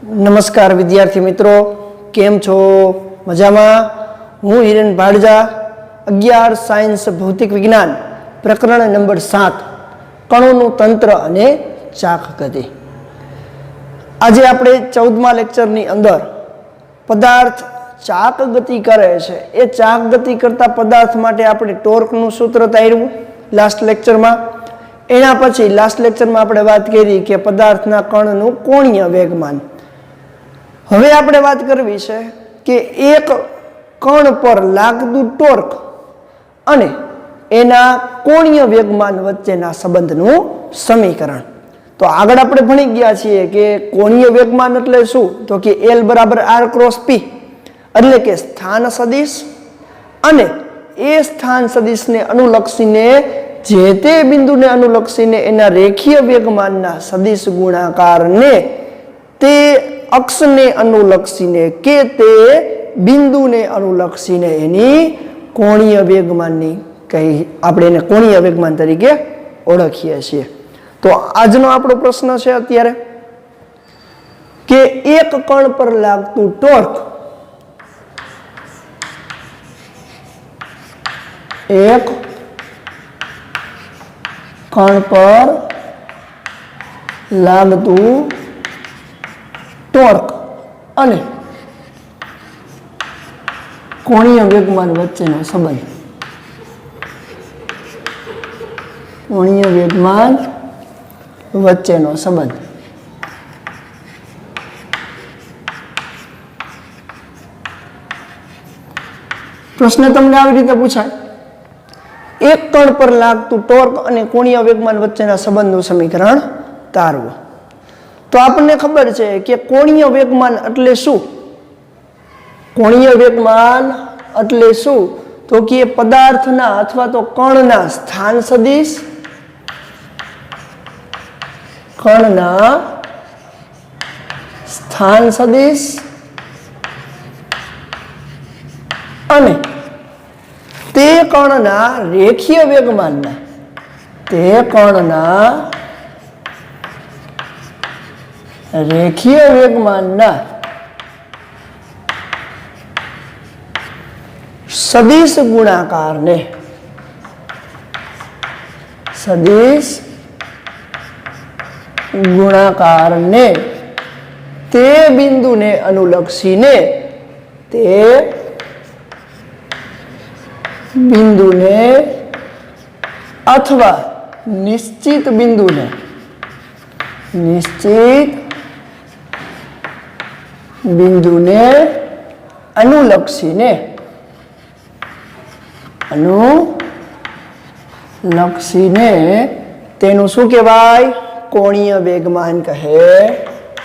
नमस्कार विद्यार्थी मित्रों, केम छो? मजामां? हूँ हिरेन भाड़जा, 11 साइंस भौतिक विज्ञान प्रकरण नंबर 7 कणों तंत्र अने चाक गति। आज आपणे 14मा लेक्चरनी अंदर पदार्थ चाक गति करे छे ए चाक गति करता पदार्थ माटे आपणे टोर्कनुं सूत्र तार्युं लास्ट लेक्चरमां। एना पछी लास्ट लेक्चरमां आपणे वात करी के पदार्थना कणनुं कोणीय वेगमान। हवे आपणे वात करवी छे के एक कण पर लागतुं टोर्क अने एना कोणीय वेगमान वच्चेना संबंधनुं समीकरण। तो आगळ आपणे भणी गया छीए के कोणीय वेगमान एटले शुं, तो के L बराबर R क्रॉस P એટલે કે સ્થાન સદિશ અને એ સ્થાન સદિશને અનુલક્ષીને જે તે બિંદુને અનુલક્ષીને એના રેખીય વેગમાનના સદિશ ગુણાકારને તે અક્ષને અનુલક્ષીને કે તે બિંદુને અનુલક્ષીને એની કોણીય વેગમાનની કઈ આપણે એને કોણીય વેગમાન તરીકે ઓળખીએ છીએ। તો આજનો આપણો પ્રશ્ન છે અત્યારે કે એક કણ પર લાગતું ટોર્ક एक कण पर लागतु टोर्क अने कोणीय वेगमान वच्चेनो संबंध। कोणीय वेगमान वच्चेनो संबंध। प्रश्न तमने આવી રીતે પૂછાય, एक कण पर लागतुं टोर्क अने कोणीय वेगमान वच्चेना संबंधनुं समीकरण तारवो। तो आपने खबर छे के कोणीय वेगमान एटले शुं? कोणीय वेगमान एटले शुं तो के पदार्थना अथवा तो कणना स्थान सदिश, कणना स्थान सदिश अने ते कणना रेखीय वेगमानना, ते कणना रेखीय वेगमानना सदिश गुणाकारने, सदिश गुणाकारने ते बिंदुने अनुलक्षीने, ते बिंदुने अथवा निश्चित बिंदुने, निश्चित बिंदुने अनुलक्षीने, अनुलक्षीने तेनुं शुं कहेवाय? कोणीय वेगमान कहे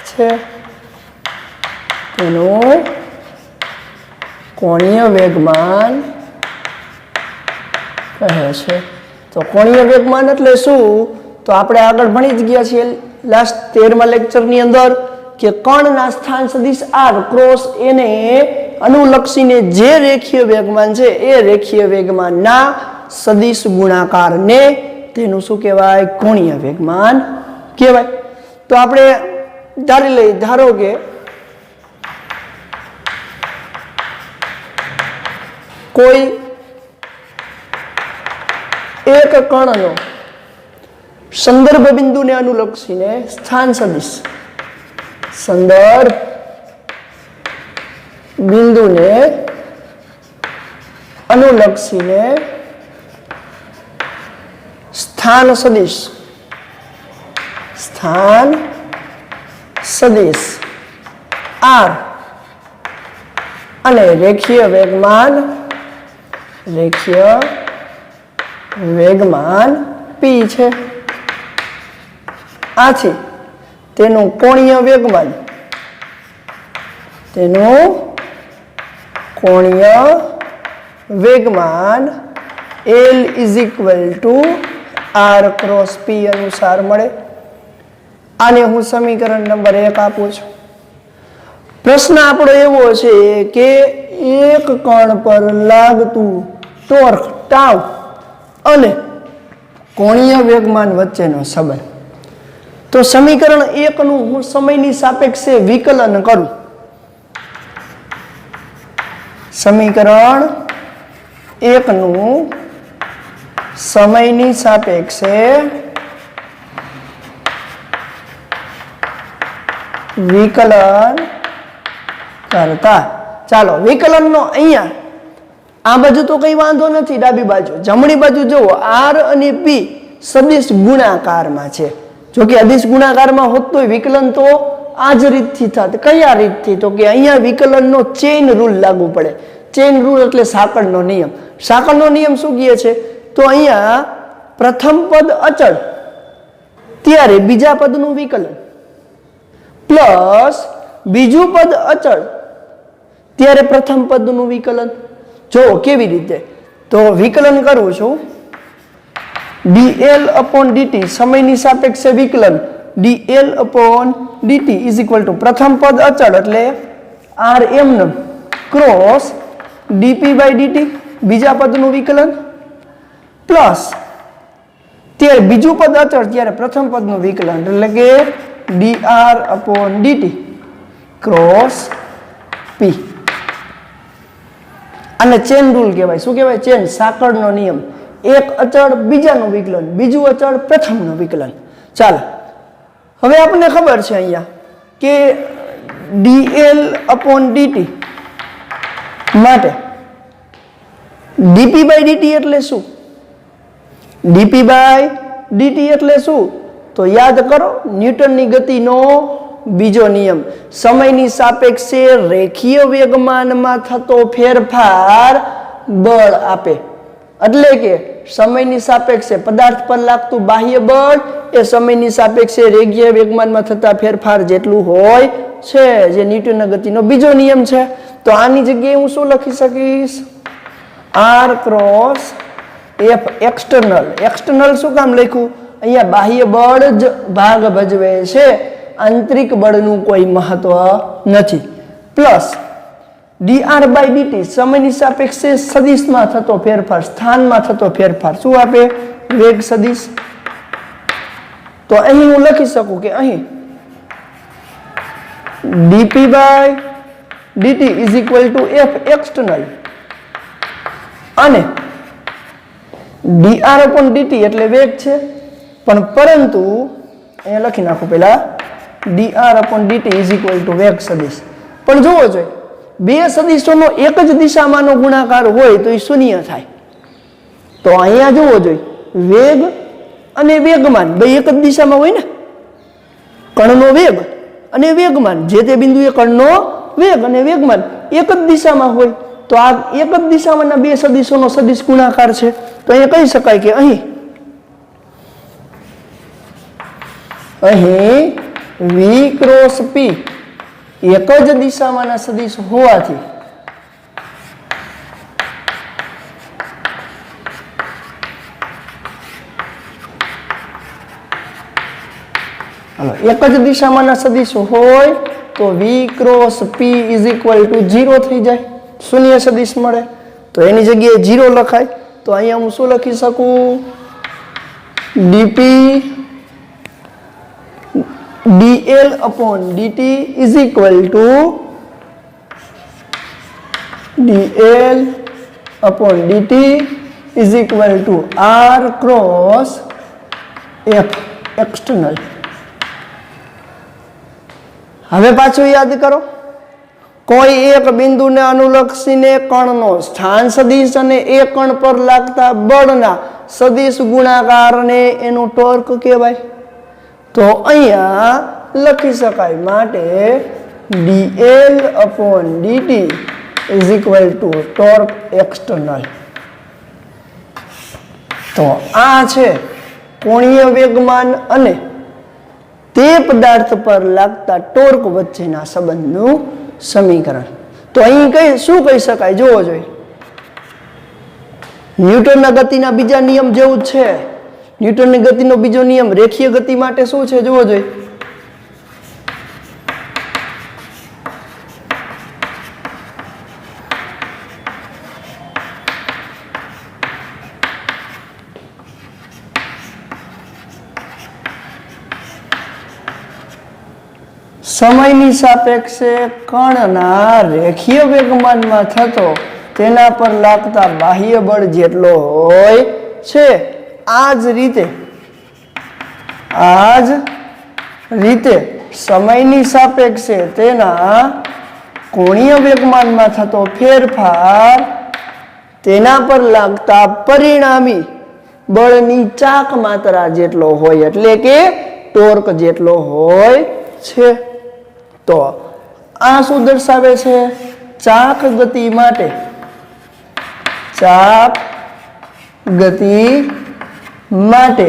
छे। तेनुं कोणीय वेगमान कहे छे। तो कोणीय वेगमान एटले शुं? तो आपणे આગળ ભણી જ ગયા છીએ લાસ્ટ 13મા લેક્ચરની અંદર કે કણના સ્થાન સદિશ r ક્રોસ એને અનુલક્ષીને જે રેખીય વેગમાન છે એ રેખીય વેગમાનના સદિશ ગુણાકારને તેનું શું કહેવાય? કોણીય વેગમાન કહેવાય। તો આપણે ધારી લઈએ, ધારો કે કોઈ एक कणनो संदर्भ बिंदु ने अनुलक्षीने स्थान सदिश, संदर्भ बिंदु ने अनुलक्षीने स्थान सदिश, स्थान सदिश R अने रेखीय वेगमान, रेखीय वेगमान P छे। आथी तेनुं कोणीय वेगमान, तेनुं कोणीय वेगमान L = R क्रॉस P अनुसार मळे। आने हूँ समीकरण नंबर 1 आपું છું। प्रश्न आपणो एवो छे के एक कण पर लागतुं टोर्क टाउ अने कोणीय वेगमान वच्चेनो संबंध। तो समीकरण 1 નું હું સમયની સાપેક્ષે વિકલન કરું, સમીકરણ 1 નું સમયની સાપેક્ષે વિકલન કરતા, ચાલો વિકલનનો અહીંયા આ બાજુ તો કઈ વાંધો નથી, ડાબી બાજુ જમણી બાજુ જુઓ r અને p સદિશ ગુણાકારમાં છે, જો કે અદિશ ગુણાકારમાં હોત તો વિકલન તો આ જ રીતથી થાત. કયા રીતથી? તો કે અહીંયા વિકલનનો ચેઇન રૂલ લાગુ પડે. ચેઇન રૂલ એટલે સાંકળનો નિયમ. સાંકળનો નિયમ શું કહે છે? તો અહીંયા પ્રથમ પદ અચળ ત્યારે બીજા પદનું વિકલન પ્લસ બીજું પદ અચળ ત્યારે પ્રથમ પદનું વિકલન. જો કેવી રીતે? તો વિકલન કરું છું dl upon dt સમયની સાપેક્ષે વિકલન dl upon dt is equal to પ્રથમ પદ અચળ એટલે r m cross dp by dt બીજા પદનું વિકલન પ્લસ ત્યારે બીજું પદ અચળ ત્યારે પ્રથમ પદનું વિકલન એટલે કે dr upon dt cross p. આને ચેન રૂલ કહેવાય. શું કહેવાય? ચેન, સાંકળનો નિયમ. એક અચળ બીજાનું વિકલન, બીજું અચળ પ્રથમનું વિકલન. ચાલો હવે આપણને ખબર છે અહીંયા કે dl upon dt માટે dp by dt એટલે શું? dp by dt એટલે શું? તો યાદ કરો ન્યૂટનની ગતિનો બીજો નિયમ, સમયની સાપેક્ષે રેખીય વેગમાનમાં થતો ફેરફાર બળ આપે. એટલે કે સમયની સાપેક્ષે પદાર્થ પર લાગતું બાહ્ય બળ એ સમયની સાપેક્ષે રેખીય વેગમાનમાં થતા ફેરફાર જેટલું હોય છે, જે ન્યૂટનના ગતિનો બીજો નિયમ છે. તો આની જગ્યાએ હું શું લખી શકીશ? r cross f external. External શું કામ લખ્યું? અહીંયા બાહ્ય બળ જ ભાગ ભજવે છે, આંતરિક બળનું કોઈ મહત્વ નથી. પ્લસ dr by dt સમયની સાપેક્ષે સદિશમાં થતો ફેરફાર, સ્થાનમાં થતો ફેરફાર શું આપે? વેગ સદિશ. તો અહીં હું લખી શકું કે અહીં dp by dt is equal to f external અને dr upon dt એટલે વેગ છે, પણ પરંતુ અહીંયા લખી નાખું પહેલા dr upon dt is equal to વેગ સદિશ. પણ જોવો જોઈએ બે સદિશોનો એક જ દિશામાંનો ગુણાકાર હોય તો એ શૂન્ય થાય. તો અહીંયા જોવો જોઈએ વેગ અને વેગમાન બે એક જ દિશામાં હોય ને, કણનો વેગ અને વેગમાન, જે તે બિંદુએ કણનો વેગ અને વેગમાન એક જ દિશામાં હોય તો આ એક જ દિશામાંના બે સદિશોનો સદિશ ગુણાકાર છે. તો અહીંયા કહી શકાય કે અહીં v ક્રોસ p એક જ દિશામાંના સદિશ હોવાથી એક જ દિશામાંના સદિશ હોય તો v cross p is equal to 0 થઈ જાય, શૂન્ય સદિશ મળે. તો એની જગ્યાએ 0 લખાય. તો અહીંયા હું શું લખી શકું? dp dl upon dt is equal to dl upon dt is equal to r cross f external. હવે પાછું યાદ કરો, કોઈ એક બિંદુને અનુલક્ષીને કણનો સ્થાન સદિશ અને એ કણ પર લાગતા બળના સદિશ ગુણાકારને એનું ટોર્ક કહેવાય. તો અહીંયા લખી શકાય માટે dl upon dt is equal to torque external. તો આ છે કોણીય વેગમાન અને તે પદાર્થ પર લાગતા ટોર્ક વચ્ચેના સંબંધનું સમીકરણ. તો અહીં શું કહી શકાય? જોવો જોઈએ ન્યૂટનના ગતિના બીજા નિયમ જેવું જ છે. ન્યૂટનની ગતિનો બીજો નિયમ રેખીય ગતિ માટે શું છે? જોવો જોઈએ સમયની સાપેક્ષે કણના રેખીય વેગમાનમાં થતો તેના પર લાગતા બાહ્ય બળ જેટલો હોય છે. આ જ રીતે સમયની સાપેક્ષે તેના કોણીય વેગમાનમાં થતો ફેરફાર તેના પર લાગતા પરિણામી બળની ચાક માત્રા જેટલો હોય એટલે કે ટોર્ક જેટલો હોય છે. તો આ શું દર્શાવે છે? ચાક ગતિ માટે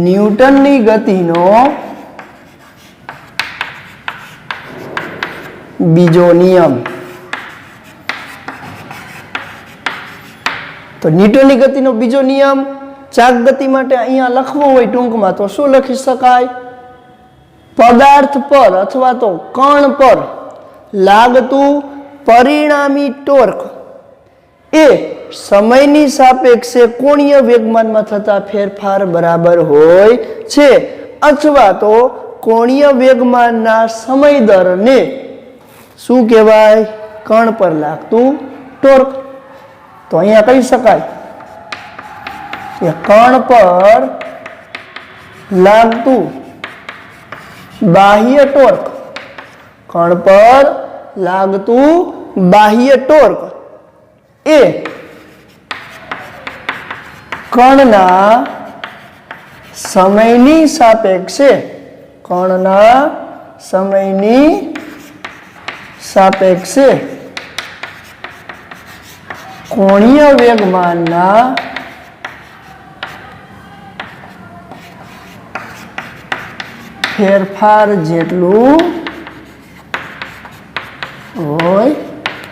ન્યૂટનની ગતિનો બીજો નિયમ. તો ન્યૂટનની ગતિનો બીજો નિયમ ચાક ગતિ માટે અહીંયા લખવો હોય ટૂંકમાં તો શું લખી શકાય? પદાર્થ પર અથવા તો કણ પર લાગતું પરિણામી ટોર્ક એ સમયની સાપેક્ષે કોણીય વેગમાનમાં થતા ફેરફાર બરાબર હોય છે અથવા તો કોણીય વેગમાનના સમય દરને શું કહેવાય? કણ પર લાગતું ટોર્ક. તો અહીંયા કહી શકાય કે કણ પર લાગતું બાહ્ય ટોર્ક એ કણના સમયની સાપેક્ષે કોણીય વેગમાનના ફેરફાર જેટલું હોય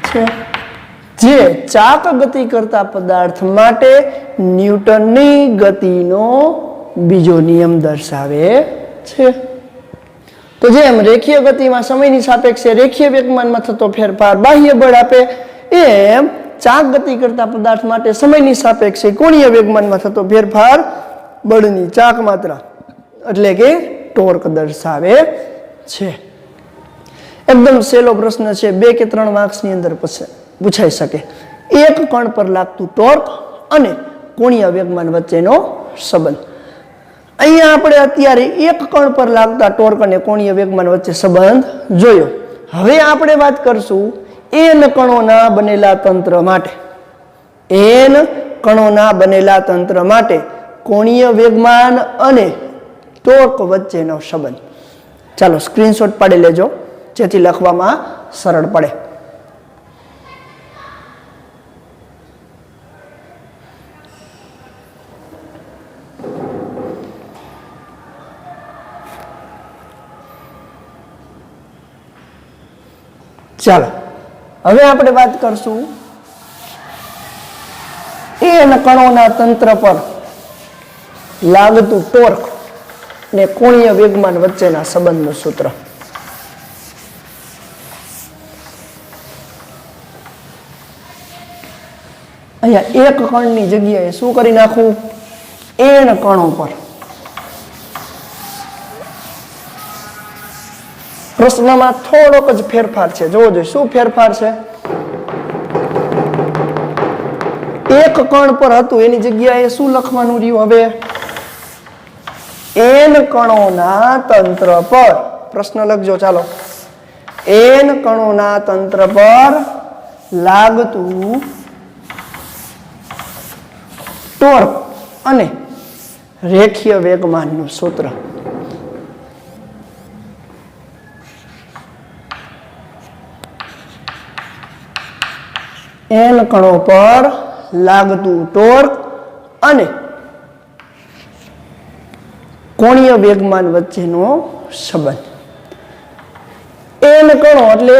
છે. જે ચાક ગતિ કરતા પદાર્થ માટે ન્યૂટનની ગતિનો બીજો નિયમ દર્શાવે છે. તો જેમ રેખીય ગતિમાં સમયની સાપેક્ષે રેખીય વેગમાનમાં થતો ફેરફાર બાહ્ય બળ આપે એમ ચાક ગતિ કરતા પદાર્થ માટે સમયની સાપેક્ષે કોણીય વેગમાનમાં થતો ફેરફાર બળની ચાક માત્રા એટલે કે ટોર્ક દર્શાવે છે. એકદમ સહેલો પ્રશ્ન છે, 2 કે 3 માર્ક્સની અંદર પૂછાઈ શકે. એક કણ પર લાગતું ટોર્ક અને કોણીય વેગમાન વચ્ચેનો સંબંધ. અહીંયા આપણે અત્યારે એક કણ પર લાગતા ટોર્ક અને કોણીય વેગમાન વચ્ચે સંબંધ જોયો. હવે આપણે વાત કરશું n કણોના બનેલા તંત્ર માટે કોણીય વેગમાન અને ટોર્ક વચ્ચેનો સંબંધ. ચાલો સ્ક્રીનશોટ પાડી લેજો જેથી લખવામાં સરળ પડે. ચાલો હવે આપણે વાત કરશું n કણોના તંત્ર પર લાગતું ટોર્ક ને કોણીય વેગમાન વચ્ચેના સંબંધનું સૂત્ર. અહીંયા એક કણની જગ્યાએ શું કરી નાખવું? n કણો પર. પ્રશ્નમાં થોડોક જ ફેરફાર છે, જોવો જોઈએ શું ફેરફાર છે. એક કણ પર હતું એની જગ્યાએ શું લખવાનું રહ્યું? હવે n કણોના તંત્ર પર. પ્રશ્ન લખજો ચાલો. n કણોના તંત્ર પર લાગતું ટોર્ક અને રેખીય વેગમાનનું સૂત્ર. n કણો પર લાગતું ટોર્ક અને કોણીય વેગમાન વચ્ચેનો સંબંધ. n કણો એટલે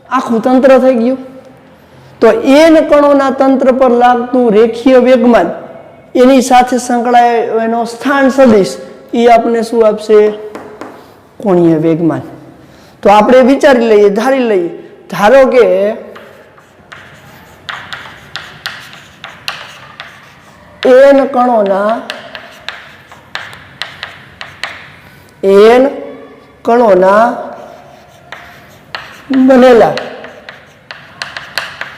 આખું તંત્ર થઈ ગયું. તો n કણોના તંત્ર પર લાગતું રેખીય વેગમાન એની સાથે સંકળાયેલો એનો સ્થાન સદિશ એ આપણને શું આપશે? કોણીય વેગમાન. તો આપણે વિચારી લઈએ, ધારી લઈએ, ધારો કે n કણોના બનેલા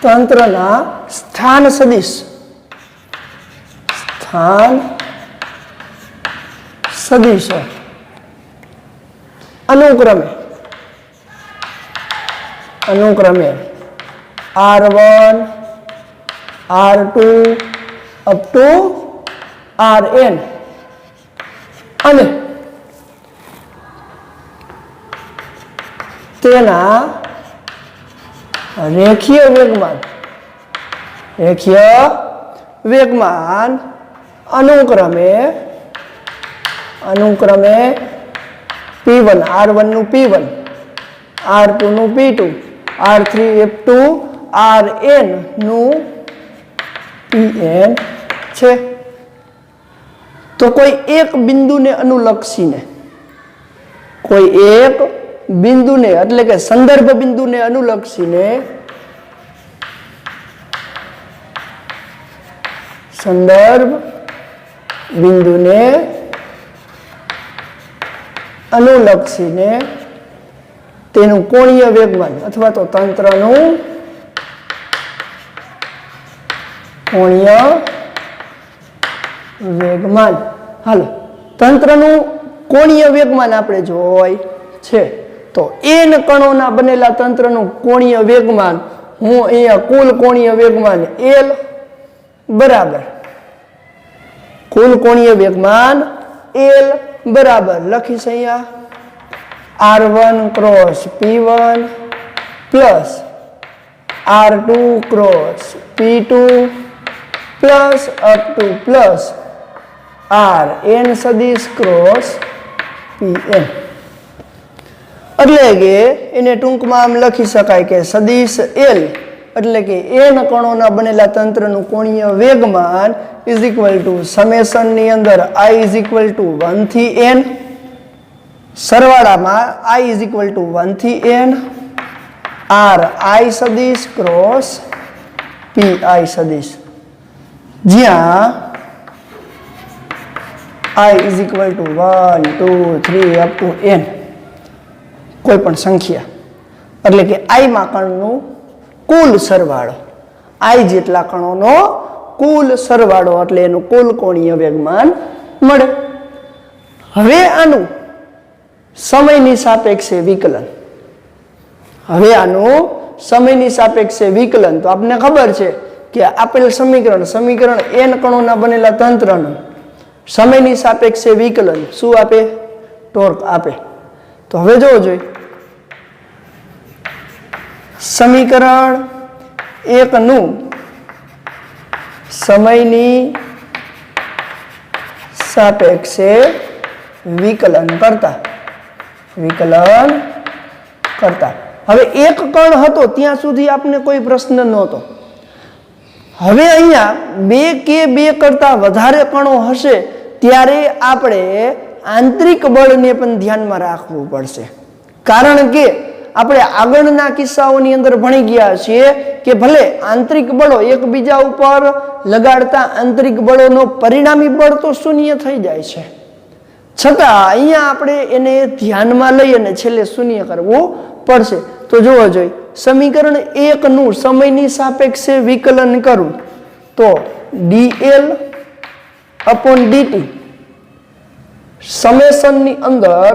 તંત્રના સ્થાન સદિશ અનુક્રમે R1 R2 up to Rn અને તેના રેખીય વેગમાન અનુક્રમે P1 R1 નું P1 R2 નું P2 R3 F2 Rn નું Pn છે. તો કોઈ એક બિંદુને અનુલક્ષીને એટલે કે સંદર્ભ બિંદુને અનુલક્ષીને તેનું કોણીય વેગમાન અથવા તો તંત્રનું કોણીય વેગમાન. હાલો, તંત્રનું કોણીય વેગમાન આપણે જોઈ છે. તો n કણોના બનેલા તંત્રનું કોણીય વેગમાન હું અહીંયા કુલ કોણીય વેગમાન L બરાબર લખીશ અહીંયા R1 cross P1 plus R2 cross P2 plus up to plus Rn સદિશ ક્રોસ Pn. એટલે કે એને ટૂંકમાં આમ લખી શકાય કે સદિશ L એટલે કે n કણોના બનેલા તંત્રનું કોણીય વેગમાન ઇઝ ઇક્વલ ટુ સમેશન ની અંદર I ઇઝ ઇક્વલ ટુ 1 થી n સરવાળામાં I is equal two 1 થી n Ri સદિશ ક્રોસ Pi સદિશ, જ્યાં I is equal two 1 2 3 up to n કોઈ પણ સંખ્યા એટલે કે I માં કણનું કુલ સરવાળો, I જેટલા કણોનો કુલ સરવાળો એટલે એનું કુલ કોણીય વેગમાન મળે. હવે આનું સમયની સાપેક્ષે વિકલન તો આપને ખબર છે કે આપેલ સમીકરણ n કણોના બનેલા તંત્રનું સમયની સાપેક્ષે વિકલન શું આપે? ટોર્ક આપે. તો હવે જોવો જોઈએ સમીકરણ 1 નું સમયની સાપેક્ષે વિકલન કરતા હવે એક કણ હતો ત્યાં સુધી આપને કોઈ પ્રશ્ન નહોતો. હવે અહીંયા બે કરતા વધારે કણો હશે ત્યારે આપણે આંતરિક બળને પણ ધ્યાનમાં રાખવું પડશે. કારણ કે આપણે આગળના કિસ્સાઓની અંદર ભણી ગયા છીએ કે ભલે આંતરિક બળો એકબીજા ઉપર લગાડતા આંતરિક બળોનો પરિણામી બળ તો શૂન્ય થઈ જાય છે, છતાં અહીંયા આપણે એને ધ્યાનમાં લઈ અને છેલ્લે શૂન્ય કરવું પડશે. તો જોવો જોઈએ સમીકરણ 1 નું સમયની સાપેક્ષે વિકલન કરું તો dl upon dt સમેશનની અંદર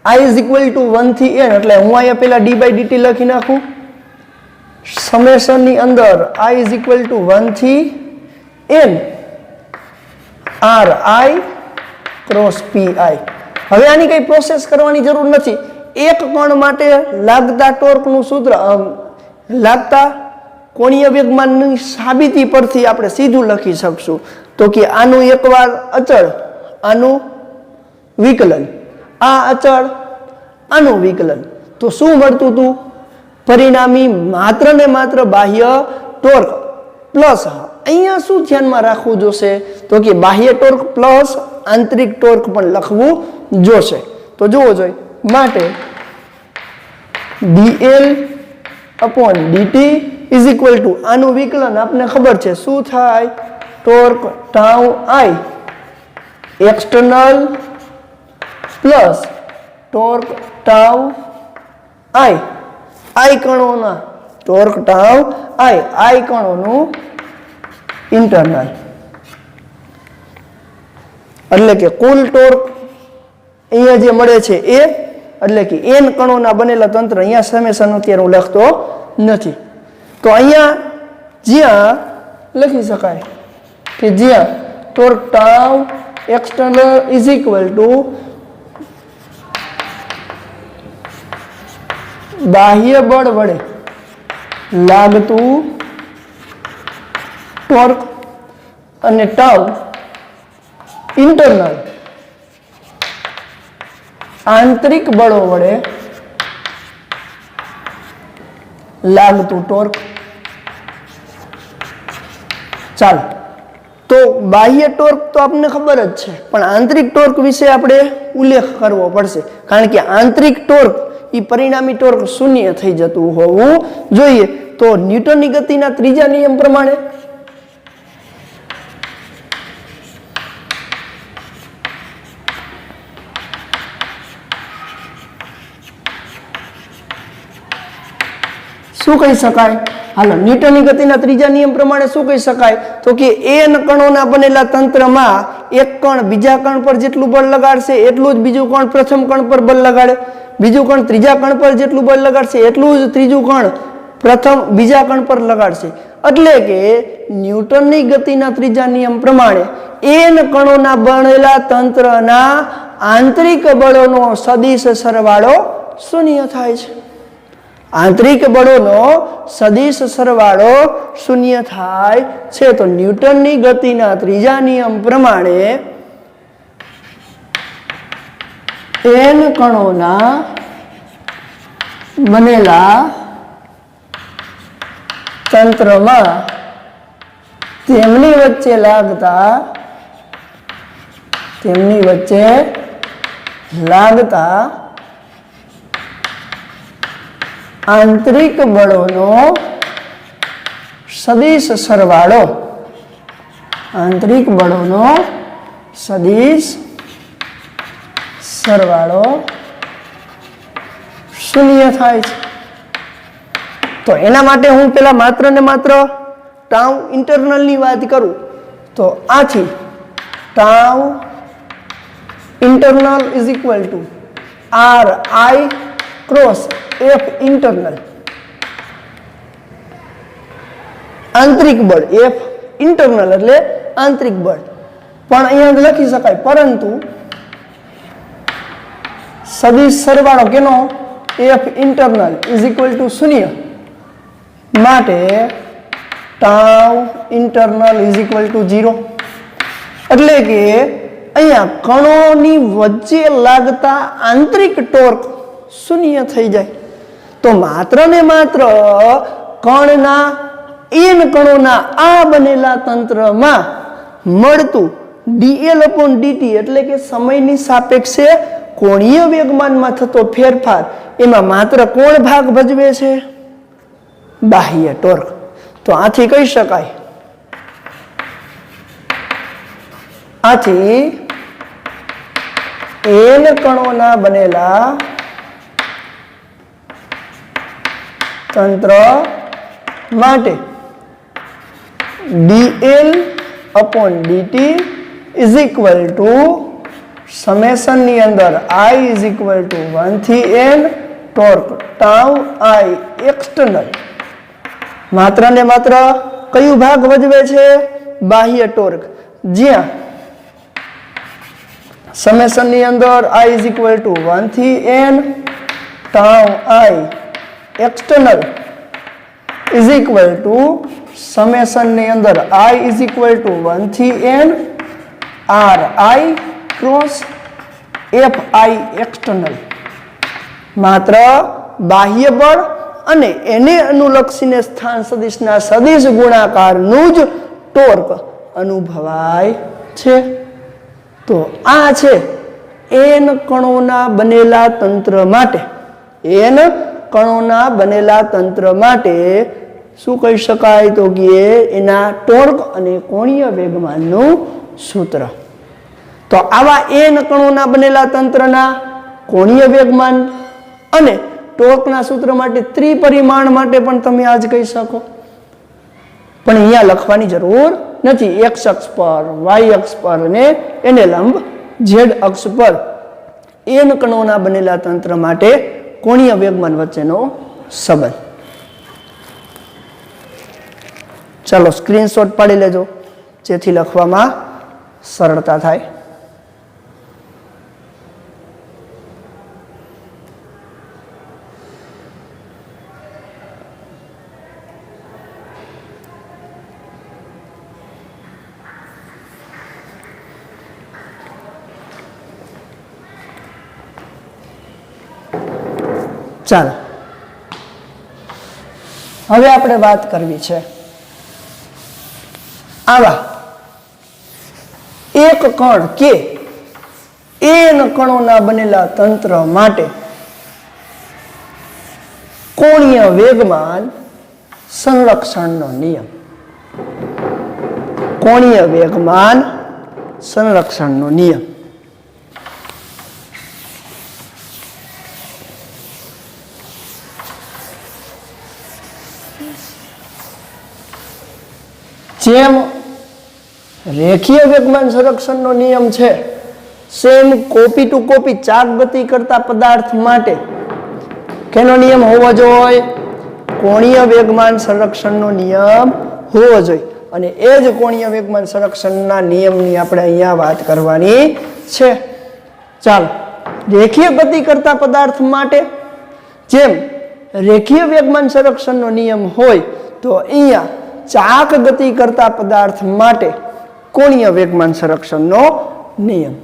I is equal to 1 થી n એટલે હું અહીંયા પેલા d by dt લખી નાખું. સમેશનની અંદર I is equal to 1 થી n Ri ક્રોસ Pi. હવે આની કઈ પ્રોસેસ કરવાની જરૂર નથી. એક કણ માટે લાગતા ટોર્કનું સૂત્ર લાગતા કોણીય વેગમાનની સાબિતી પરથી આપણે સીધું લખી શકશું. તો કે આનું એકવાર અચળ આનું વિકલન, આ અચળ આનું વિકલન, તો શું મળતું હતું? પરિણામી માત્ર ને માત્ર બાહ્ય ટોર્ક પ્લસ અહીંયા શું ધ્યાનમાં રાખવું જોશે? તો કે બાહ્ય ટોર્ક પ્લસ આંતરિક ટોર્ક પણ લખવું જોશે. તો જુઓ જોઈએ માટે dl upon dt is equal to આનું વિકલન આપને ખબર છે શું થાય? Torque tau I external plus torque tau I i કણોના ટોર્ક ટાઉ આઈ કણોનું ઇન્ટરનલ, એટલે કે કુલ ટોર્ક અહીંયા જે મળે છે એ, એટલે કે n કણોના બનેલા તંત્ર, અહીંયા સમેશન અત્યારે હું લખતો નથી, તો અહીંયા જ્યાં લખી શકાય કે જ્યાં torque tau external is equal two બાહ્ય બળ વડે લાગતું ટોર્ક અને ટાઉ ઇન્ટરનલ આંતરિક બળો વડે લાગતું ટોર્ક. ચાલો, તો બાહ્ય ટોર્ક તો આપણને ખબર જ છે, પણ આંતરિક ટોર્ક વિશે આપણે ઉલ્લેખ કરવો પડશે, કારણ કે આંતરિક ટોર્ક એ પરિણામી ટોર્ક શૂન્ય થઈ જતું હોવું જોઈએ. તો ન્યૂટનની ગતિના ત્રીજા નિયમ પ્રમાણે શું કહી શકાય? હાલો, ન્યૂટનની ગતિના ત્રીજા નિયમ પ્રમાણે શું કહી શકાય? તો કે n કણોના બનેલા તંત્રમાં એક કણ બીજા કણ પર જેટલું બળ લગાડશે એટલું જ બીજું કણ પ્રથમ કણ પર બળ લગાડે, બીજું કણ ત્રીજા કણ પર જેટલું બળ લગાડશે એટલું જ ત્રીજું કણ પ્રથમ બીજા કણ પર લગાડશે. એટલે કે ન્યૂટનની ગતિના ત્રીજા નિયમ પ્રમાણે n કણોના બનેલા તંત્રના આંતરિક બળોનો સદિશ સરવાળો શૂન્ય થાય છે. આંતરિક બળોનો સદિશ સરવાળો શૂન્ય થાય છે. તો ન્યૂટનની ગતિના ત્રીજા નિયમ પ્રમાણે n કણોના બનેલા તંત્રમાં તેમની વચ્ચે લાગતા આંતરિક બળોનો સદિશ સરવાળો શૂન્ય થાય છે. તો એના માટે હું પેલા માત્ર ને માત્ર ટાઉ ઇન્ટરનલ ની વાત કરું તો આથી tau internal is equal to R I cross F internal. આંતરિક બળ એફ ઇન્ટરનલ એટલે આંતરિક બળ પણ અહીંયા લખી શકાય, પરંતુ સદિશ સરવાળો કેનો? F internal is equal to શૂન્ય માટે tau internal is equal to 0. એટલે કે અહીંયા કણોની વચ્ચે લાગતા આંતરિક ટોર્ક શૂન્ય થઈ જાય. તો માત્ર ને માત્ર કણના n કણોના આ બનેલા તંત્રમાં મળતું dl/dt એટલે કે સમયની સાપેક્ષે કોણીય વેગમાનમાં થતો ફેરફાર, એમાં માત્ર કોણ ભાગ ભજવે છે? બાહ્ય ટોર્ક. તો આથી કહી શકાય, આથી n કણોના બનેલા તંત્ર માટે dl/dt is equal two summation ની અંદર I ઇઝ ઇક્વલ ટુ 1 થી n torque tau I external. માત્ર ને માત્ર કયું ભાગ ભજવે છે? બાહ્ય ટોર્ક. જ્યાં સમેશન ની અંદર I ઇઝ ઇક્વલ ટુ 1 થી n tau I external is equal two summation ની અંદર I ઇઝ ઇક્વલ ટુ 1 થી n r I cross f I external. માત્ર બાહ્ય બળ અને એને અનુલક્ષીને સ્થાન સદિશના સદિશ ગુણાકારનું જ ટોર્ક અનુભવાય છે. તો આ છે n કણોના બનેલા તંત્ર માટે, n કણોના બનેલા તંત્ર માટે શું કહી શકાય? તો કે એના ટોર્ક અને કોણીય વેગમાનનું સૂત્ર. તો આવા n કણોના બનેલા તંત્રના કોણીય વેગમાન અને ટોર્કના સૂત્ર માટે ત્રિપરિમાણ માટે પણ તમે આ જ કહી શકો, પણ અહીંયા લખવાની જરૂર નથી. એક્સ અક્ષ પર, વાય અક્ષ પર અને એને લંબ ઝેડ અક્ષ પર n કણોના બનેલા તંત્ર માટે કોણીય વેગમાન વચ્ચેનો સંબંધ. ચાલો સ્ક્રીનશોટ પાડી લેજો જેથી લખવામાં સરળતા થાય. ચાલો હવે આપણે વાત કરવી છે આવા એક કણ કે n કણોના બનેલા તંત્ર માટે કોણીય વેગમાન સંરક્ષણનો નિયમ. કોણીય વેગમાન સંરક્ષણનો નિયમ. જેમ રેખીય વેગમાન સંરક્ષણનો નિયમ છે, સેમ કોપી ટુ કોપી ચાક ગતિ કરતા પદાર્થ માટે કેનો નિયમ હોવો જોઈએ? કોણીય વેગમાન સંરક્ષણનો નિયમ હોવો જોઈએ. અને એ જ કોણીય વેગમાન સંરક્ષણના નિયમની આપણે અહીંયા વાત કરવાની છે. ચાલો, રેખીય ગતિ કરતા પદાર્થ માટે જેમ રેખીય વેગમાન સંરક્ષણનો નિયમ હોય તો અહીંયા ચાક ગતિ કરતા પદાર્થ માટે કોણીય વેગમાન સંરક્ષણનો નિયમ.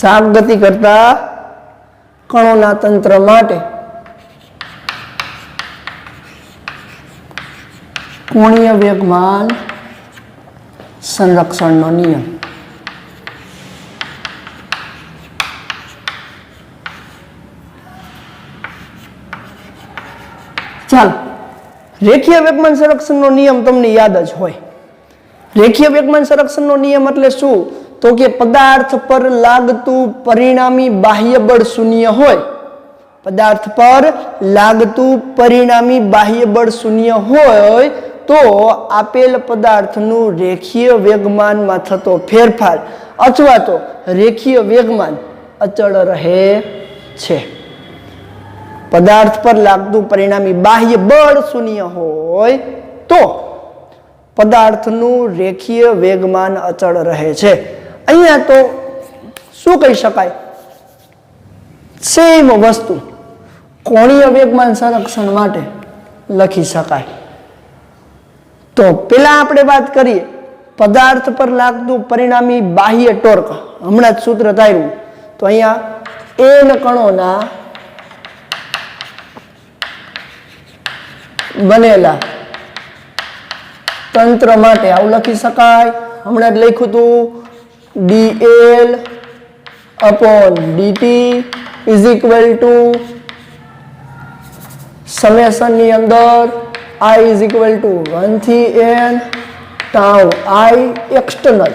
ચાક ગતિ કરતા કણોના તંત્ર માટે કોણીય વેગમાન સંરક્ષણનો નિયમ. ચાલો, રેખીય વેગમાન સંરક્ષણનો નિયમ તમને યાદ જ હોય. રેખીય વેગમાન સંરક્ષણનો નિયમ એટલે શું? તો કે પદાર્થ પર લાગતું પરિણામી બાહ્ય બળ શૂન્ય હોય. પદાર્થ પર લાગતું પરિણામી બાહ્ય બળ શૂન્ય હોય તો આપેલ પદાર્થનું રેખીય વેગમાનમાં થતો ફેરફાર અથવા તો રેખીય વેગમાન અચળ રહે છે. પદાર્થ પર લાગતું પરિણામી બાહ્ય બળ શૂન્ય હોય તો પદાર્થનું રેખીય વેગમાન અચળ રહે છે. અહીંયા તો શું કહી શકાય? સેમ વસ્તુ કોણીય વેગમાન સંરક્ષણ માટે લખી શકાય. તો પેલા આપણે વાત કરીએ પદાર્થ પર લાગતું પરિણામી બાહ્ય ટોર્ક. હમણાં જ સૂત્ર તાર્યું તો અહીંયા n કણોના બનેલા તંત્ર માટે આવું લખી શકાય. હમણાં જ લખ્યું હતું dl upon dt is equal to summation ની અંદર I is equal to 1 થી n tau I external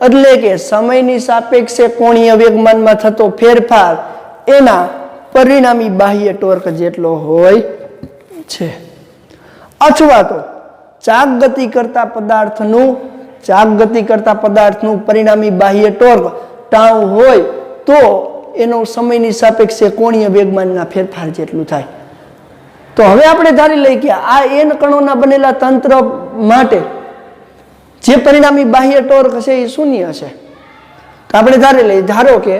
એટલે કે સમયની સાપેક્ષે કોણીય વેગમાનમાં થતો ફેરફાર એના પરિણામી બાહ્ય ટોર્ક જેટલો હોય છે. અથવા તો ચાક ગતિ કરતા પદાર્થનું પરિણામી બાહ્ય ટોર્ક ટાઉ હોય તો એનો સમયની સાપેક્ષે કોણીય વેગમાનના ફેરફાર જેટલું થાય. તો હવે આપણે ધારી લઈએ કે આ n કણોના બનેલા તંત્ર માટે જે પરિણામી બાહ્ય ટોર્ક છે એ શૂન્ય છે. તો આપણે ધારી લઈએ, ધારો કે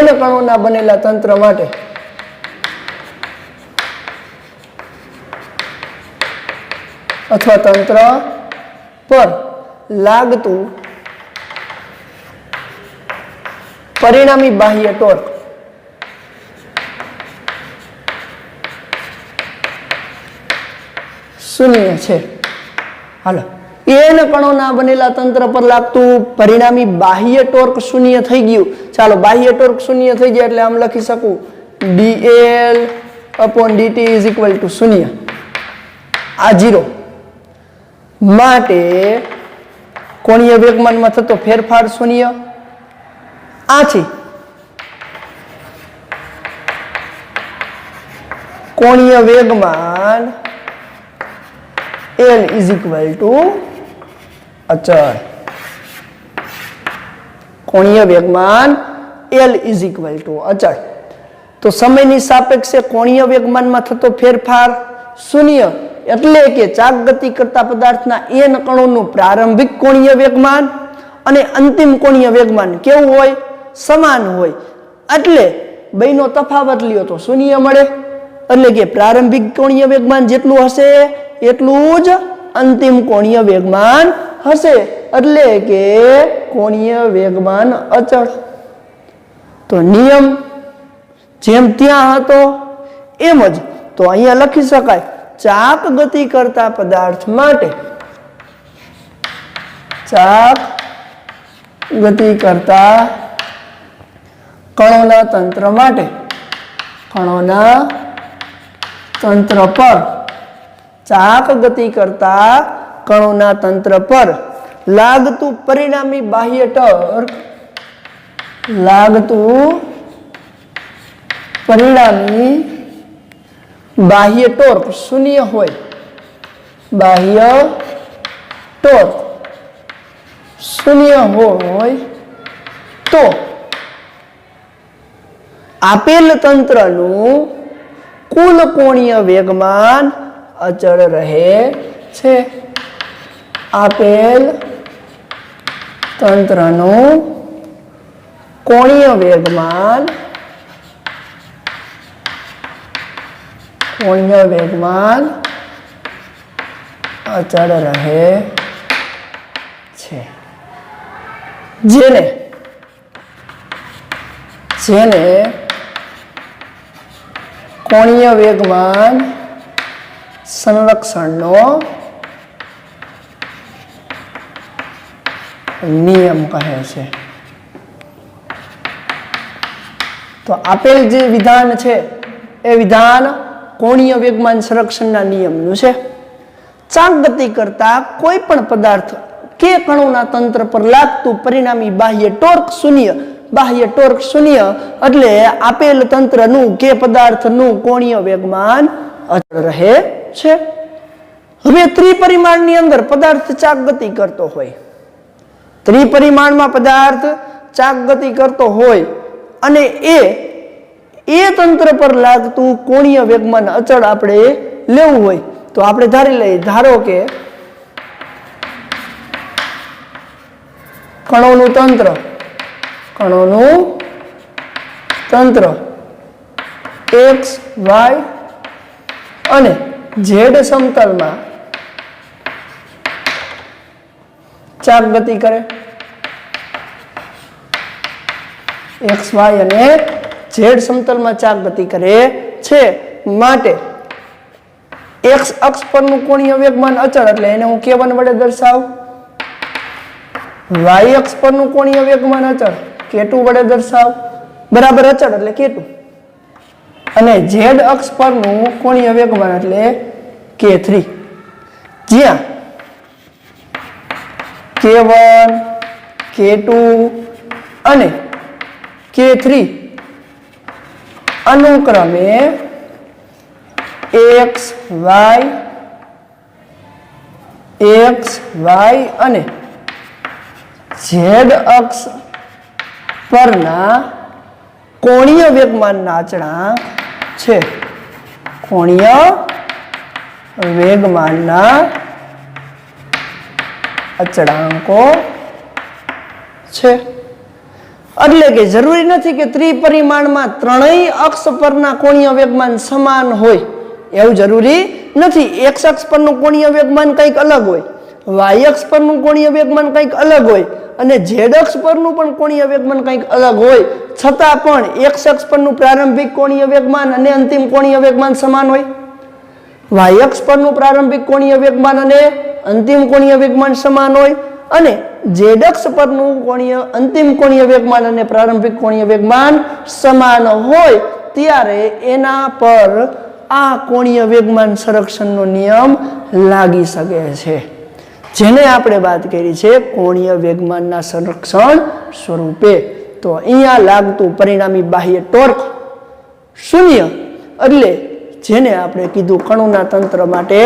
n કણોના બનેલા તંત્ર માટે અથવા તંત્ર પર લાગતું પરિણામી બાહ્ય ટોર્ક શૂન્ય છે. હાલો, n કણોના બનેલા તંત્ર પર લાગતું પરિણામી બાહ્ય ટોર્ક શૂન્ય થઈ ગયું. ચાલો, બાહ્ય ટોર્ક શૂન્ય થઈ જાય એટલે આમ લખી શકું dl/dt = શૂન્ય. આ 0 માટે કોણીય વેગમાનમાં થતો ફેરફાર શૂન્ય. આથી કોણીય વેગમાન L = અચળ. કોણીય વેગમાન L = અચળ. તો સમયની સાપેક્ષે કોણીય વેગમાનમાં થતો ફેરફાર શૂન્ય એટલે કે ચાક ગતિ કરતા પદાર્થના n કણોનું પ્રારંભિક કોણીય વેગમાન અને અંતિમ કોણીય વેગમાન કેવું હોય? સમાન હોય. એટલે બેનો તફાવત લ્યો તો શૂન્ય મળે. એટલે કે પ્રારંભિક કોણીય વેગમાન જેટલું હશે એટલું જ અંતિમ કોણીય વેગમાન હશે. એટલે કે કોણીય વેગમાન અચળ. તો નિયમ જેમ ત્યાં હતો એમ જ તો અહીંયા લખી શકાય, ચાક ગતિ કરતા પદાર્થ માટે ચાક ગતિ કરતા કણોના તંત્ર માટે કણોના તંત્ર પર ચાક ગતિ કરતા કણોના તંત્ર પર લાગતું પરિણામી બાહ્ય ટોર્ક બાહ્ય ટોર્ક શૂન્ય હોય. બાહ્ય ટોર્ક શૂન્ય હોય તો આપેલ તંત્રનું કુલ કોણીય વેગમાન અચળ રહે છે. આપેલ તંત્રનું કોણીય વેગમાન અચળ રહે છે. જેને કોણીય વેગમાન સંરક્ષણનો નિયમ કહે છે. તો આપેલ જે વિધાન છે એ વિધાન કોણીય વેગમાન સંરક્ષણના નિયમનું છે. ચાક ગતિ કરતા કોઈ પણ પદાર્થ કે કણોના તંત્ર પર લાગતું પરિણામી બાહ્ય ટોર્ક શૂન્ય. બાહ્ય ટોર્ક શૂન્ય એટલે આપેલ તંત્રનું કે પદાર્થનું કોણીય વેગમાન અચળ રહે છે. હવે ત્રિપરિમાણની અંદર પદાર્થ ચાક ગતિ કરતો હોય, ત્રિપરિમાણમાં પદાર્થ ચાક ગતિ કરતો હોય અને એ તંત્ર પર લાગતું કોણીય વેગમાન અચળ આપણે લેવું હોય તો આપણે ધારી લઈએ, ધારો કે કણોનું તંત્ર x, y અને z સમતલમાં ચાક ગતિ કરે. x, y અને z સમતલમાં ચાક ગતિ કરે છે માટે x અક્ષ પરનું કોણીય વેગમાન અચળ એટલે એને હું k1 વડે દર્શાવું. y અક્ષ પરનું કોણીય વેગમાન અચળ k2 વડે દર્શાવું. બરાબર અચળ એટલે k2. અને z અક્ષ પરનું કોણીય વેગમાન એટલે k3. જ્યાં k1, k2 અને k3 અનુક્રમે x, y અને z અક્ષ પરના કોણીય વેગમાનના અચળાંક છે. કોણીય વેગમાનના અચળાંકો છે. એટલે કે જરૂરી નથી કે ત્રિપરિમાણમાં ત્રણેય અક્ષ પરના કોણીય વેગમાન સમાન હોય, એવું જરૂરી નથી. x અક્ષ પરનું કોણીય વેગમાન કંઈક અલગ હોય, y અક્ષ પરનું કોણીય વેગમાન કંઈક અલગ હોય અને z અક્ષ પરનું પણ કોણીય વેગમાન કંઈક અલગ હોય. છતાં પણ x અક્ષ પરનું પ્રારંભિક કોણીય વેગમાન અને અંતિમ કોણીય વેગમાન સમાન હોય. y અક્ષ પરનું પ્રારંભિક કોણીય વેગમાન અને અંતિમ કોણીય વેગમાન સમાન હોય અને z અક્ષ પરનું અંતિમ કોણીય વેગમાન અને પ્રારંભિક કોણીય વેગમાન સમાન હોય ત્યારે એના પર આ કોણીય વેગમાન સંરક્ષણનો નિયમ લાગી શકે છે, જેને આપણે વાત કરી છે કોણીય વેગમાનના સંરક્ષણ સ્વરૂપે. તો અહીંયા લાગતું પરિણામી બાહ્ય ટોર્ક શૂન્ય, એટલે જેને આપણે કીધું કણોના તંત્ર માટે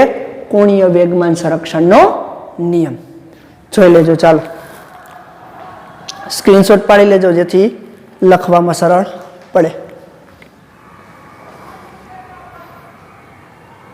કોણીય વેગમાન સંરક્ષણનો નિયમ. જોઈ લેજો, ચાલો સ્ક્રીનશોટ પાડી લેજો જેથી લખવામાં સરળ પડે.